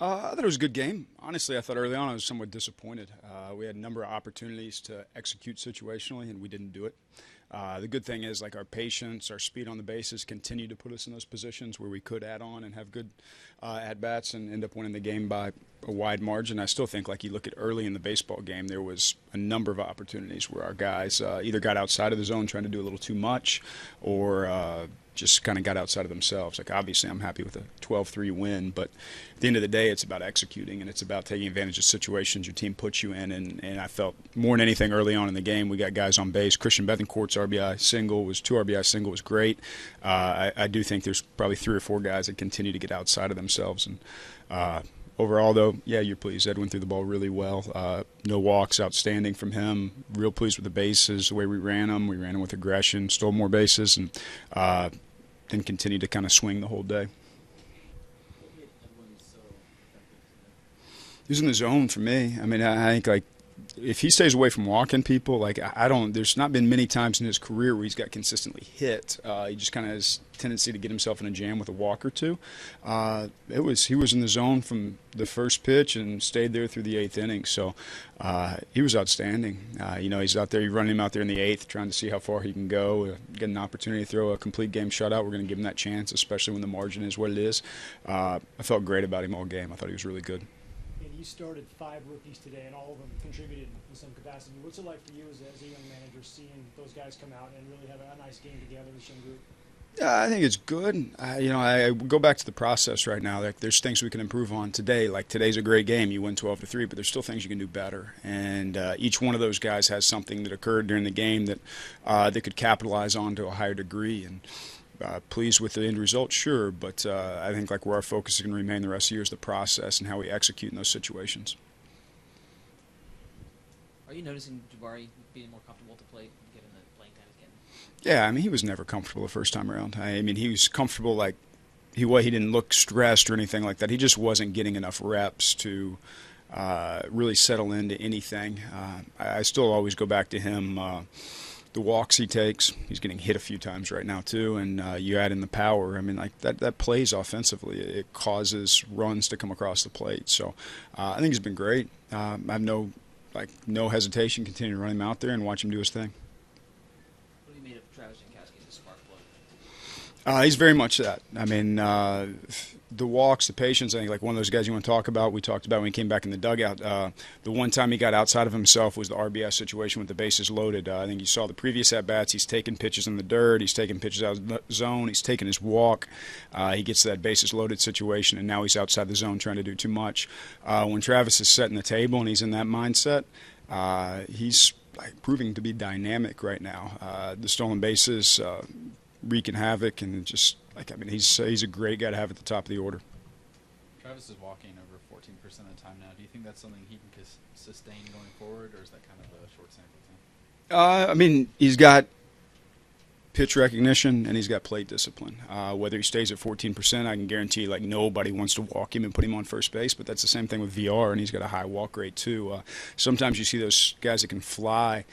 I thought it was a good game. Honestly, I thought early on I was somewhat disappointed. We had a number of opportunities to execute situationally, and we didn't do it. The good thing is, like, our patience, our speed on the bases continue to put us in those positions where we could add on and have good at bats and end up winning the game by a wide margin. I still think, like, you look at early in the baseball game, there was a number of opportunities where our guys either got outside of the zone trying to do a little too much, or just kind of got outside of themselves. Like, obviously, I'm happy with a 12-3 win, but at the end of the day, it's about executing, and it's about taking advantage of situations your team puts you in. And I felt more than anything early on in the game, we got guys on base. Christian Bethencourt's RBI single was 2 RBI single was great. I do think there's probably 3 or 4 guys that continue to get outside of themselves. And overall, though, yeah, you're pleased. Edwin threw the ball really well. No walks, outstanding from him. Real pleased with the bases, the way we ran them. We ran them with aggression, stole more bases, and then continued to kind of swing the whole day. He was in the zone for me. I mean, I think, like, if he stays away from walking people, like, I don't. There's not been many times in his career where he's got consistently hit. He just kind of has a tendency to get himself in a jam with a walk or two. He was in the zone from the first pitch and stayed there through the 8th inning. So he was outstanding. He's out there. You're running him out there in the 8th, trying to see how far he can go. Get an opportunity to throw a complete game shutout. We're going to give him that chance, especially when the margin is what it is. I felt great about him all game. I thought he was really good. You started 5 rookies today, and all of them contributed in some capacity. What's it like for you as a young manager seeing those guys come out and really have a nice game together, this young group? Yeah, I think it's good. I go back to the process right now. Like, there's things we can improve on today. Like, today's a great game. You win 12-3, but there's still things you can do better. And each one of those guys has something that occurred during the game that they could capitalize on to a higher degree. And pleased with the end result, sure, but I think, like, where our focus is going to remain the rest of the year is the process and how we execute in those situations. Are you noticing Jabari being more comfortable to play, given the playing time he's getting? Yeah, I mean, he was never comfortable the first time around. I mean, he was comfortable, like, he didn't look stressed or anything like that. He just wasn't getting enough reps to really settle into anything. I still always go back to him. The walks he takes, he's getting hit a few times right now too, and you add in the power. I mean, like, that plays offensively. It causes runs to come across the plate. So I think he's been great. I have no hesitation continue to run him out there and watch him do his thing. What do you made of Travis Jankowski as a spark plug? He's very much that. I mean, the walks, the patience, I think, like, one of those guys you want to talk about, we talked about when he came back in the dugout. The one time he got outside of himself was the RBI situation with the bases loaded. I think you saw the previous at-bats. He's taking pitches in the dirt. He's taking pitches out of the zone. He's taking his walk. He gets to that bases loaded situation, and now he's outside the zone trying to do too much. When Travis is setting the table and he's in that mindset, he's, like, proving to be dynamic right now. The stolen bases wreaking havoc, and just, like, I mean, he's a great guy to have at the top of the order. Travis is walking over 14% of the time now. Do you think that's something he can sustain going forward, or is that kind of a short sample time? I mean, he's got pitch recognition and he's got plate discipline. Whether he stays at 14%, I can guarantee, like, nobody wants to walk him and put him on first base, but that's the same thing with VR, and he's got a high walk rate too. Sometimes you see those guys that can fly,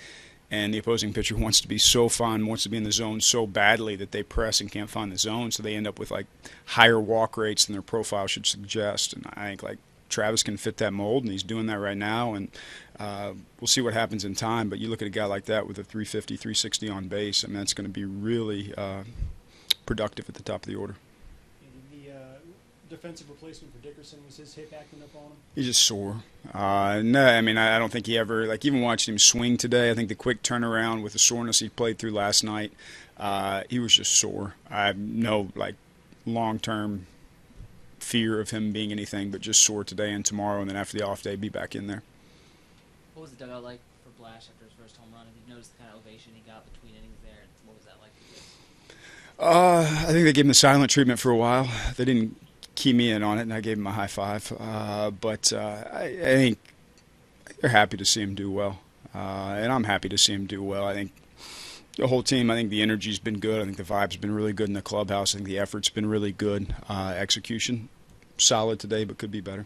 and the opposing pitcher wants to be so fine, wants to be in the zone so badly that they press and can't find the zone, so they end up with, like, higher walk rates than their profile should suggest. And I think, like, Travis can fit that mold, and he's doing that right now, and we'll see what happens in time. But you look at a guy like that with a 350, 360 on base, I mean, that's going to be really productive at the top of the order. Defensive replacement for Dickerson, was his hip acting up on him? He's just sore. No, I mean, I don't think he ever, like, even watching him swing today, I think the quick turnaround with the soreness he played through last night, he was just sore. I have no, like, long-term fear of him being anything but just sore today and tomorrow, and then after the off day, be back in there. What was the dugout like for Blash after his first home run? Have you noticed the kind of ovation he got between innings there, and what was that like for you? I think they gave him the silent treatment for a while. They didn't key me in on it, and I gave him a high five. But I think they're happy to see him do well, and I'm happy to see him do well. I think the whole team, I think the energy's been good. I think the vibe's been really good in the clubhouse. I think the effort's been really good. Execution, solid today, but could be better.